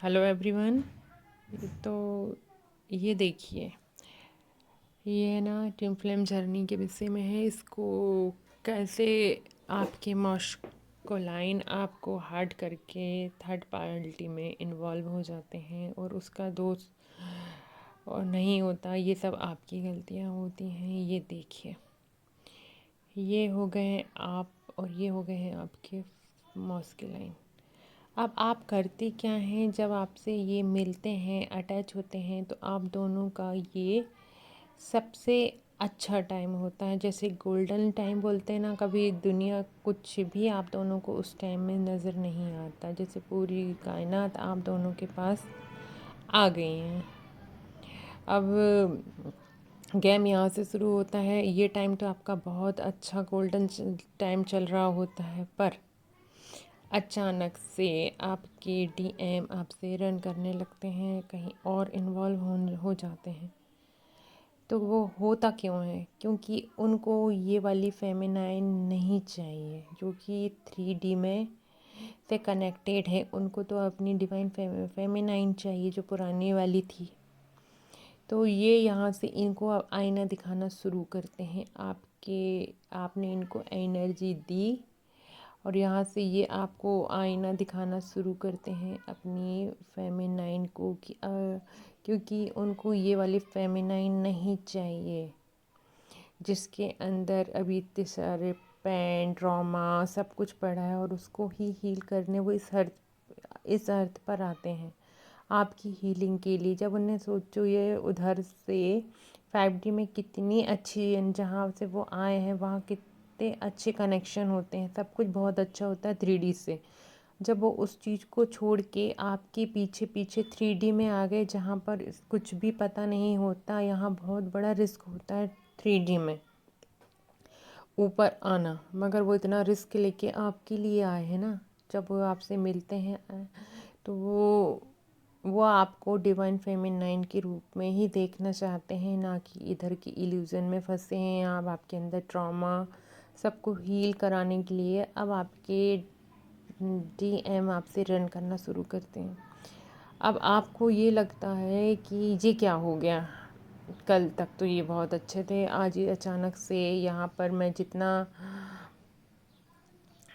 Hello everyone. तो ये देखिए, ये ना ट्विन फ्लेम जर्नी के विषय में है। इसको कैसे आपके मस्कुलाइन आपको हर्ट करके थर्ड पार्टी में इन्वॉल्व हो जाते हैं और उसका दोष और नहीं होता, ये सब आपकी गलतियाँ होती हैं। ये देखिए, ये हो गए हैं आप और ये हो गए हैं आपके मस्कुलाइन। अब आप करते क्या हैं जब आपसे ये मिलते हैं, अटैच होते हैं, तो आप दोनों का ये सबसे अच्छा टाइम होता है। जैसे गोल्डन टाइम बोलते हैं ना, कभी दुनिया कुछ भी आप दोनों को उस टाइम में नज़र नहीं आता, जैसे पूरी कायनात आप दोनों के पास आ गई हैं। अब गेम यहाँ से शुरू होता है। ये टाइम तो आपका बहुत अच्छा गोल्डन टाइम चल रहा होता है, पर अचानक से आपके डीएम आपसे रन करने लगते हैं, कहीं और इन्वॉल्व हो जाते हैं। तो वो होता क्यों है? क्योंकि उनको ये वाली फेमिनाइन नहीं चाहिए जो कि 3D में से कनेक्टेड है। उनको तो अपनी डिवाइन फेमिनाइन चाहिए जो पुरानी वाली थी। तो ये यहाँ से इनको अब आईना दिखाना शुरू करते हैं। आपने इनको एनर्जी दी और यहाँ से ये आपको आईना दिखाना शुरू करते हैं अपनी फेमिनाइन को क्योंकि उनको ये वाली फेमिनाइन नहीं चाहिए जिसके अंदर अभी इतने सारे पेन ट्रॉमा सब कुछ पड़ा है, और उसको ही हील करने वो इस अर्थ पर आते हैं आपकी हीलिंग के लिए। जब उन्हें सोचो ये उधर से 5D में कितनी अच्छी, जहाँ से वो आए हैं वहाँ कितने अच्छे कनेक्शन होते हैं, सब कुछ बहुत अच्छा होता है 3D से। जब वो उस चीज़ को छोड़ के आपके पीछे पीछे 3D में आ गए जहाँ पर कुछ भी पता नहीं होता, यहाँ बहुत बड़ा रिस्क होता है 3D में ऊपर आना। मगर वो इतना रिस्क लेके आपके लिए आए हैं ना। जब वो आपसे मिलते हैं तो वो आपको डिवाइन फेमिनाइन के रूप में ही देखना चाहते हैं, ना कि इधर की इल्यूज़न में फंसे हैं आप। आपके अंदर ट्रॉमा सबको हील कराने के लिए अब आपके डीएम आपसे रन करना शुरू करते हैं। अब आपको ये लगता है कि ये क्या हो गया, कल तक तो ये बहुत अच्छे थे, आज ये अचानक से यहाँ पर मैं जितना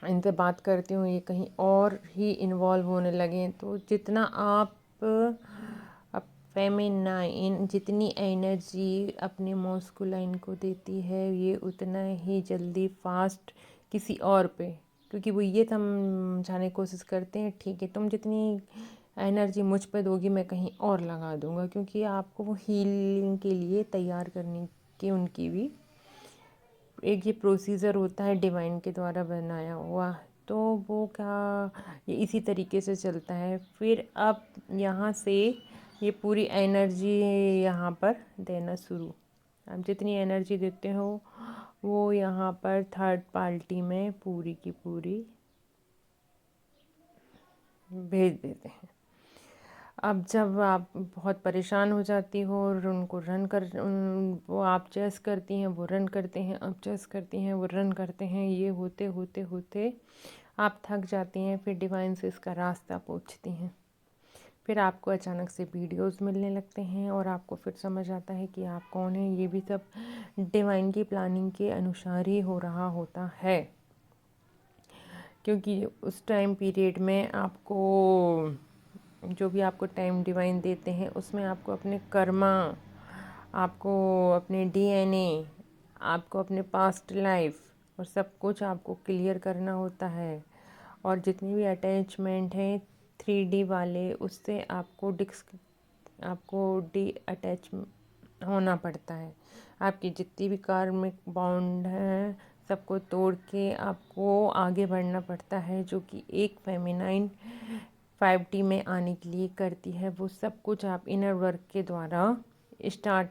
इनसे बात करती हूँ ये कहीं और ही इन्वॉल्व होने लगे। तो जितना आप अब फेमिनाइन जितनी एनर्जी अपने मस्कुलाइन को देती है, ये उतना ही जल्दी फास्ट किसी और पे, क्योंकि वो ये समझाने की कोशिश करते हैं ठीक है तुम जितनी एनर्जी मुझ पे दोगी मैं कहीं और लगा दूंगा, क्योंकि आपको वो हीलिंग के लिए तैयार करने की उनकी भी एक ये प्रोसीजर होता है डिवाइन के द्वारा बनाया हुआ। तो वो क्या ये इसी तरीके से चलता है। फिर अब यहाँ से ये पूरी एनर्जी यहाँ पर देना शुरू, आप जितनी एनर्जी देते हो वो यहाँ पर थर्ड पार्टी में पूरी की पूरी भेज देते हैं। अब जब आप बहुत परेशान हो जाती हो और उनको वो आप चेस करती हैं, वो रन करते हैं, आप चेस करती हैं, वो रन करते हैं, ये होते होते होते आप थक जाती हैं। फिर डिवाइन से इसका रास्ता पूछती हैं। फिर आपको अचानक से वीडियोस मिलने लगते हैं और आपको फिर समझ आता है कि आप कौन हैं। ये भी सब डिवाइन की प्लानिंग के अनुसार ही हो रहा होता है, क्योंकि उस टाइम पीरियड में आपको जो भी आपको टाइम डिवाइन देते हैं उसमें आपको अपने कर्मा, आपको अपने डीएनए, आपको अपने पास्ट लाइफ और सब कुछ आपको क्लियर करना होता है। और जितनी भी अटैचमेंट हैं 3D वाले उससे आपको डी अटैच होना पड़ता है। आपकी जितनी भी कार्मिक बॉन्ड हैं सबको तोड़ के आपको आगे बढ़ना पड़ता है, जो कि एक फेमिनाइन 5D में आने के लिए करती है। वो सब कुछ आप इनर वर्क के द्वारा स्टार्ट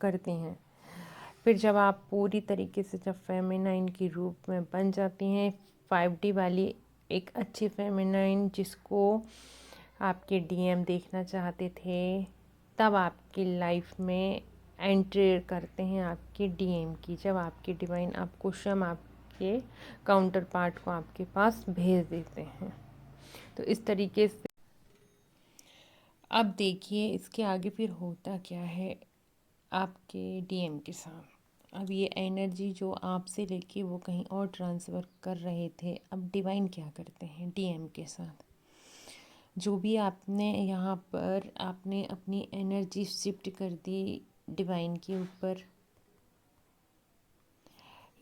करती हैं। फिर जब आप पूरी तरीके से जब फेमिनाइन के रूप में बन जाती हैं 5D वाली एक अच्छी फेमिनाइन जिसको आपके डीएम देखना चाहते थे, तब आपकी लाइफ में एंट्री करते हैं आपके डीएम की, जब आपके डिवाइन आपको आपके काउंटर पार्ट को आपके पास भेज देते हैं। तो इस तरीके से अब देखिए इसके आगे फिर होता क्या है आपके डीएम के साथ। अब ये एनर्जी जो आपसे लेके वो कहीं और ट्रांसफ़र कर रहे थे, अब डिवाइन क्या करते हैं डीएम के साथ। जो भी आपने यहाँ पर आपने अपनी एनर्जी शिफ्ट कर दी डिवाइन के ऊपर,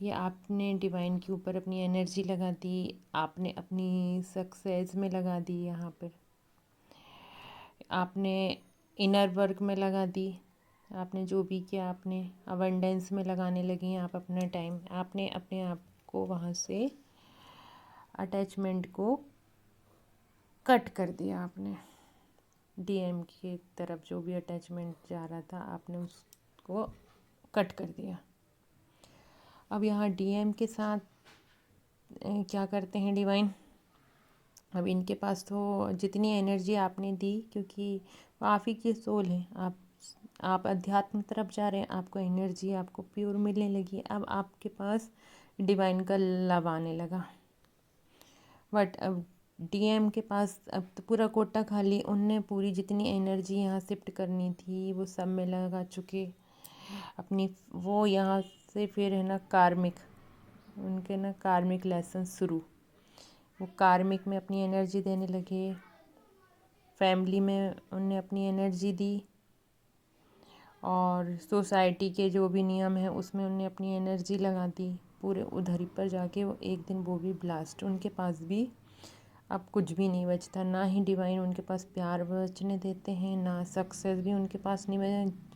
ये आपने डिवाइन के ऊपर अपनी एनर्जी लगा दी, आपने अपनी सक्सेस में लगा दी, यहाँ पर आपने इनर वर्क में लगा दी, आपने जो भी किया आपने अबंडेंस में लगाने लगी आप अपना टाइम, आपने अपने आप को वहाँ से अटैचमेंट को कट कर दिया। आपने डीएम की तरफ जो भी अटैचमेंट जा रहा था आपने उसको कट कर दिया। अब यहाँ डीएम के साथ क्या करते हैं डिवाइन, अब इनके पास तो जितनी एनर्जी आपने दी, क्योंकि वो आप ही की सोल है, आप अध्यात्म तरफ जा रहे हैं, आपको एनर्जी आपको प्योर मिलने लगी, अब आपके पास डिवाइन का लव आने लगा। बट अब डीएम के पास अब तो पूरा कोटा खाली, उनने पूरी जितनी एनर्जी यहाँ शिफ्ट करनी थी वो सब में लगा चुके अपनी। वो यहाँ से फिर है ना कार्मिक, उनके ना कार्मिक लेसन शुरू, वो कार्मिक में अपनी एनर्जी देने लगे, फैमिली में उनने अपनी एनर्जी दी, और सोसाइटी के जो भी नियम है उसमें उनने अपनी एनर्जी लगा दी पूरे। उधर ही पर जाके वो एक दिन वो भी ब्लास्ट, उनके पास भी अब कुछ भी नहीं बचता, ना ही डिवाइन उनके पास प्यार बचने देते हैं, ना सक्सेस भी उनके पास नहीं बचे।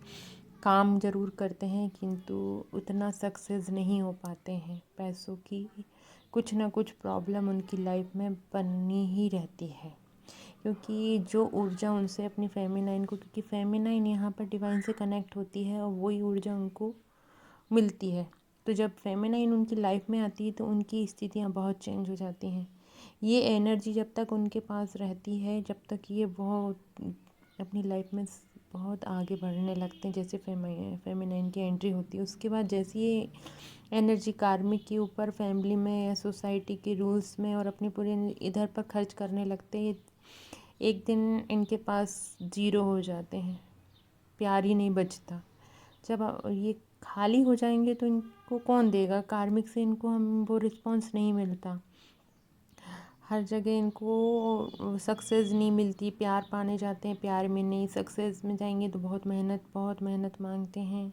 काम ज़रूर करते हैं किंतु उतना सक्सेस नहीं हो पाते हैं, पैसों की कुछ ना कुछ प्रॉब्लम उनकी लाइफ में बनी ही रहती है, क्योंकि जो ऊर्जा उनसे अपनी फेमिनाइन को, क्योंकि फेमिनाइन यहाँ पर डिवाइन से कनेक्ट होती है और वही ऊर्जा उनको मिलती है। तो जब फेमिनाइन उनकी लाइफ में आती है तो उनकी स्थितियाँ बहुत चेंज हो जाती हैं। ये एनर्जी जब तक उनके पास रहती है, जब तक ये बहुत अपनी लाइफ में बहुत आगे बढ़ने लगते हैं, जैसे फेमिनाइन की एंट्री होती है उसके बाद जैसे ये एनर्जी कार्मिक के ऊपर, फैमिली में या सोसाइटी के रूल्स में और अपनी पूरी इधर पर खर्च करने लगते हैं, एक दिन इनके पास ज़ीरो हो जाते हैं, प्यार ही नहीं बचता। जब ये खाली हो जाएंगे तो इनको कौन देगा, कार्मिक से इनको हम वो रिस्पॉन्स नहीं मिलता, हर जगह इनको सक्सेस नहीं मिलती, प्यार पाने जाते हैं प्यार में नहीं, सक्सेस में जाएंगे तो बहुत मेहनत मांगते हैं,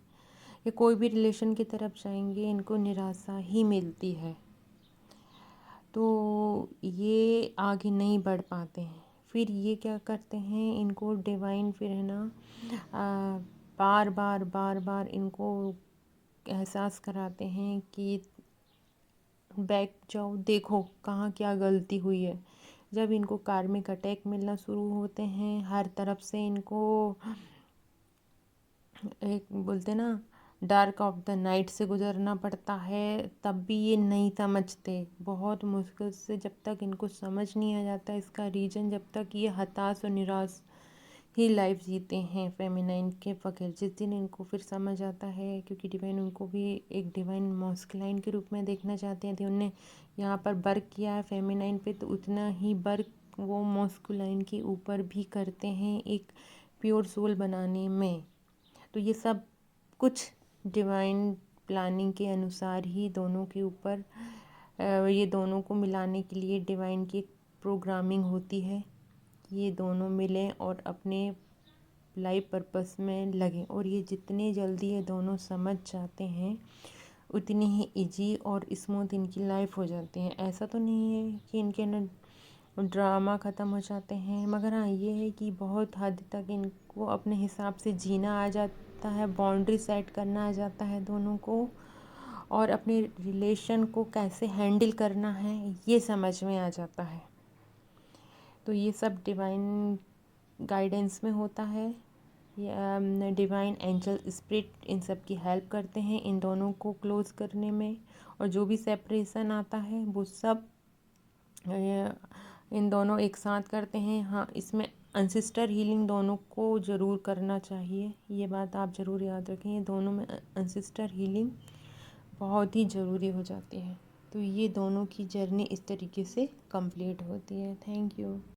या कोई भी रिलेशन की तरफ जाएंगे इनको निराशा ही मिलती है, तो ये आगे नहीं बढ़ पाते हैं। फिर ये क्या करते हैं, इनको डिवाइन फिर है ना बार बार इनको एहसास कराते हैं कि बैक जाओ, देखो कहाँ क्या गलती हुई है। जब इनको कार्मिक अटैक मिलना शुरू होते हैं हर तरफ से, इनको एक बोलते ना डार्क ऑफ द नाइट से गुजरना पड़ता है, तब भी ये नहीं समझते, बहुत मुश्किल से, जब तक इनको समझ नहीं आ जाता इसका रीज़न, जब तक ये हताश और निराश ही लाइफ जीते हैं फेमिनाइन के बगैर। जिस दिन इनको फिर समझ आता है, क्योंकि डिवाइन उनको भी एक डिवाइन मॉस्कुलाइन के रूप में देखना चाहते हैं, तो उनने यहाँ पर वर्क किया है फेमिनाइन पे, तो उतना ही वर्क वो मॉस्कुलाइन के ऊपर भी करते हैं एक प्योर सोल बनाने में। तो ये सब कुछ डिवाइन प्लानिंग के अनुसार ही दोनों के ऊपर ये दोनों को मिलाने के लिए डिवाइन की एक प्रोग्रामिंग होती है, ये दोनों मिलें और अपने लाइफ पर्पस में लगें, और ये जितने जल्दी ये दोनों समझ जाते हैं उतनी ही इजी और स्मूथ इनकी लाइफ हो जाती है। ऐसा तो नहीं है कि इनके ना ड्रामा ख़त्म हो जाते हैं, मगर हाँ ये है कि बहुत हद तक इनको अपने हिसाब से जीना आ जाता है, बाउंड्री सेट करना आ जाता है दोनों को, और अपने रिलेशन को कैसे हैंडल करना है ये समझ में आ जाता है। तो ये सब डिवाइन गाइडेंस में होता है, ये डिवाइन एंजल स्पिरिट इन सब की हेल्प करते हैं इन दोनों को क्लोज़ करने में, और जो भी सेपरेशन आता है वो सब इन दोनों एक साथ करते हैं। हाँ, इसमें अनसिस्टर हीलिंग दोनों को ज़रूर करना चाहिए, ये बात आप ज़रूर याद रखें, ये दोनों में अनसिस्टर हीलिंग बहुत ही ज़रूरी हो जाती है। तो ये दोनों की जर्नी इस तरीके से कंप्लीट होती है। Thank you.